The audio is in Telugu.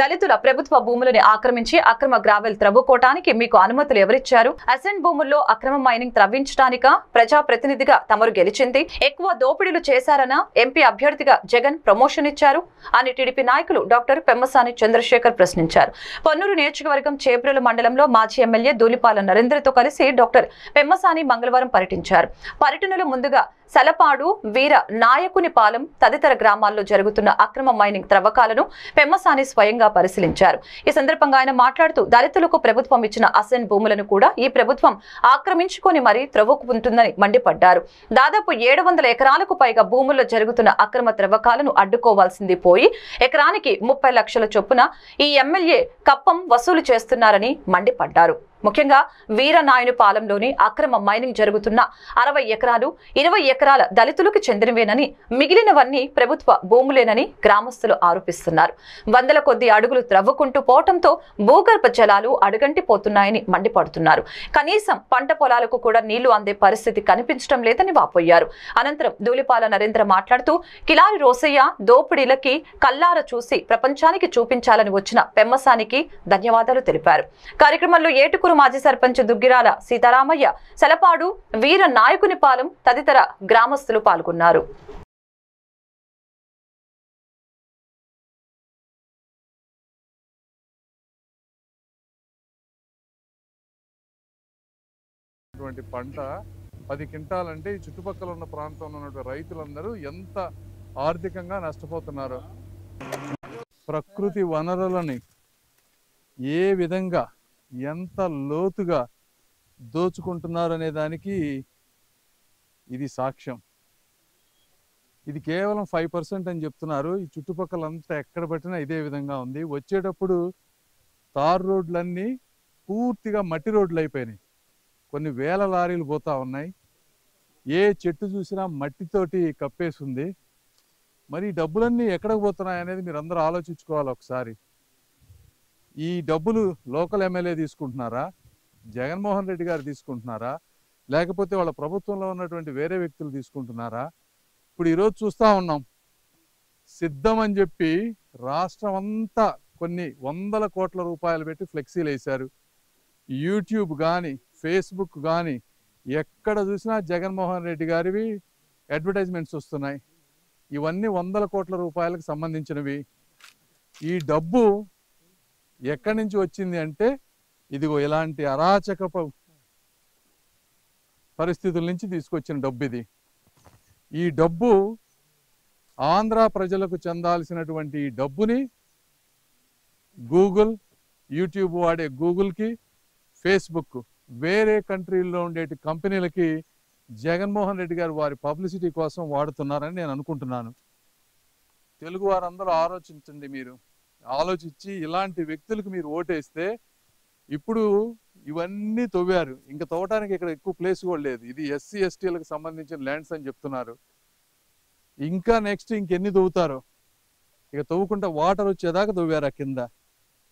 దళితుల ప్రభుత్వ భూములను ఆక్రమించి అక్రమ గ్రావెల్ త్రవ్వుకోవటానికి మీకు అనుమతులు ఎవరిచ్చారు? అసెంట్ భూముల్లో అక్రమ మైనింగ్ త్రవ్వించడానిక ప్రజాప్రతినిధిగా తమరు గెలిచింది? ఎక్కువ దోపిడీలు చేశారనా ఎంపీ అభ్యర్థిగా జగన్ ప్రమోషన్ ఇచ్చారు అని టీడీపీ నాయకులు డాక్టర్ పెమ్మసాని చంద్రశేఖర్ ప్రశ్నించారు. పొన్నూరు నియోజకవర్గం చేబ్రోలు మండలంలో మాజీ ఎమ్మెల్యే ధూళిపాల నరేంద్రతో కలిసి డాక్టర్ పెమ్మసాని మంగళవారం పర్యటించారు. పర్యటనలో ముందుగా సలపాడు, వీర నాయకునిపాలెం తదితర గ్రామాల్లో జరుగుతున్న అక్రమ మైనింగ్ త్రవ్వకాలను పెమ్మసాని స్వయంగా పరిశీలించారు. ఈ సందర్భంగా ఆయన మాట్లాడుతూ దళితులకు ప్రభుత్వం ఇచ్చిన అసెంట్ భూములను కూడా ఈ ప్రభుత్వం ఆక్రమించుకొని మరీ త్రవ్వుకుంటుందని మండిపడ్డారు. దాదాపు 700 ఎకరాలకు పైగా భూముల్లో జరుగుతున్న అక్రమ త్రవ్వకాలను అడ్డుకోవాల్సింది పోయి ఎకరానికి 30 లక్షల చొప్పున ఈ ఎమ్మెల్యే కప్పం వసూలు చేస్తున్నారని మండిపడ్డారు. ముఖ్యంగా వీరనాయునిపాలెంలోని అక్రమ మైనింగ్ జరుగుతున్న 60 ఎకరాలు 20 ఎకరాల దళితులకు చెందినవేనని, మిగిలినవన్నీ ప్రభుత్వ భూములేనని గ్రామస్తులు ఆరోపిస్తున్నారు. వందల కొద్ది అడుగులు త్రవ్వుకుంటూ పోవడంతో భూగర్భ జలాలు అడుగంటిపోతున్నాయని మండిపడుతున్నారు. కనీసం పంట పొలాలకు కూడా నీళ్లు అందే పరిస్థితి కనిపించడం లేదని వాపోయారు. అనంతరం ధూళిపాల నరేంద్ర మాట్లాడుతూ కిలారి రోసయ్య దోపిడీలకి కల్లార చూసి ప్రపంచానికి చూపించాలని వచ్చిన పెమ్మసానికి ధన్యవాదాలు తెలిపారు. కార్యక్రమంలో ఏటుకూరు మాజీ సర్పంచ్ దుగ్గిరాల సీతారామయ్య, సలపాడు, వీర నాయకునిపాలెం తదితర గ్రామస్తులు పాల్గొన్నారు. పంట 10 క్వింటాలంటే ఈ చుట్టుపక్కల ఉన్న ప్రాంతంలో ఉన్న రైతులందరూ ఎంత ఆర్థికంగా నష్టపోతున్నారు. ప్రకృతి వనరులని ఏ విధంగా ఎంత లోతుగా దోచుకుంటున్నారు అనే దానికి ఇది సాక్ష్యం. ఇది కేవలం 5% అని చెప్తున్నారు. ఈ చుట్టుపక్కల అంతా ఎక్కడ పట్టినా ఇదే విధంగా ఉంది. వచ్చేటప్పుడు తార్ రోడ్లన్నీ పూర్తిగా మట్టి రోడ్లు అయిపోయినాయి. కొన్ని వేల లారీలు పోతా ఉన్నాయి. ఏ చెట్టు చూసినా మట్టితోటి కప్పేసింది. మరి ఈ డబ్బులన్నీ ఎక్కడికి పోతున్నాయి అనేది మీరు అందరూ ఆలోచించుకోవాలి ఒకసారి. ఈ డబ్బులు లోకల్ ఎమ్మెల్యే తీసుకుంటున్నారా, జగన్మోహన్ రెడ్డి గారు తీసుకుంటున్నారా, లేకపోతే వాళ్ళ ప్రభుత్వంలో ఉన్నటువంటి వేరే వ్యక్తులు తీసుకుంటున్నారా? ఇప్పుడు ఈరోజు చూస్తూ ఉన్నాం, సిద్ధం అని చెప్పి రాష్ట్రం అంతా కొన్ని 100 కోట్ల రూపాయలు పెట్టి ఫ్లెక్సీలు వేశారు. యూట్యూబ్ కానీ ఫేస్బుక్ కానీ ఎక్కడ చూసినా జగన్మోహన్ రెడ్డి గారివి అడ్వర్టైజ్మెంట్స్ వస్తున్నాయి. ఇవన్నీ 100 కోట్ల రూపాయలకు సంబంధించినవి. ఈ డబ్బు ఎక్కడి నుంచి వచ్చింది అంటే ఇదిగో ఇలాంటి అరాచక పరిస్థితుల నుంచి తీసుకొచ్చిన డబ్బు ఇది. ఈ డబ్బు ఆంధ్ర ప్రజలకు చెందాల్సినటువంటి ఈ డబ్బుని గూగుల్, యూట్యూబ్ వాడే గూగుల్కి, ఫేస్బుక్, వేరే కంట్రీల్లో ఉండేటి కంపెనీలకి జగన్మోహన్ రెడ్డి గారు వారి పబ్లిసిటీ కోసం వాడుతున్నారని నేను అనుకుంటున్నాను. తెలుగు వారందరూ ఆలోచించండి. మీరు ఆలోచించి ఇలాంటి వ్యక్తులకు మీరు ఓటేస్తే, ఇప్పుడు ఇవన్నీ తవ్వారు, ఇంకా తవ్వటానికి ఇక్కడ ఎక్కువ ప్లేస్ కూడా లేదు. ఇది ఎస్సీ ఎస్టీలకు సంబంధించిన ల్యాండ్స్ అని చెప్తున్నారు. ఇంకా నెక్స్ట్ ఇంకెన్ని తవ్వుతారో, ఇక తవ్వుకుంటా వాటర్ వచ్చేదాకా తవ్వారు ఆ కింద.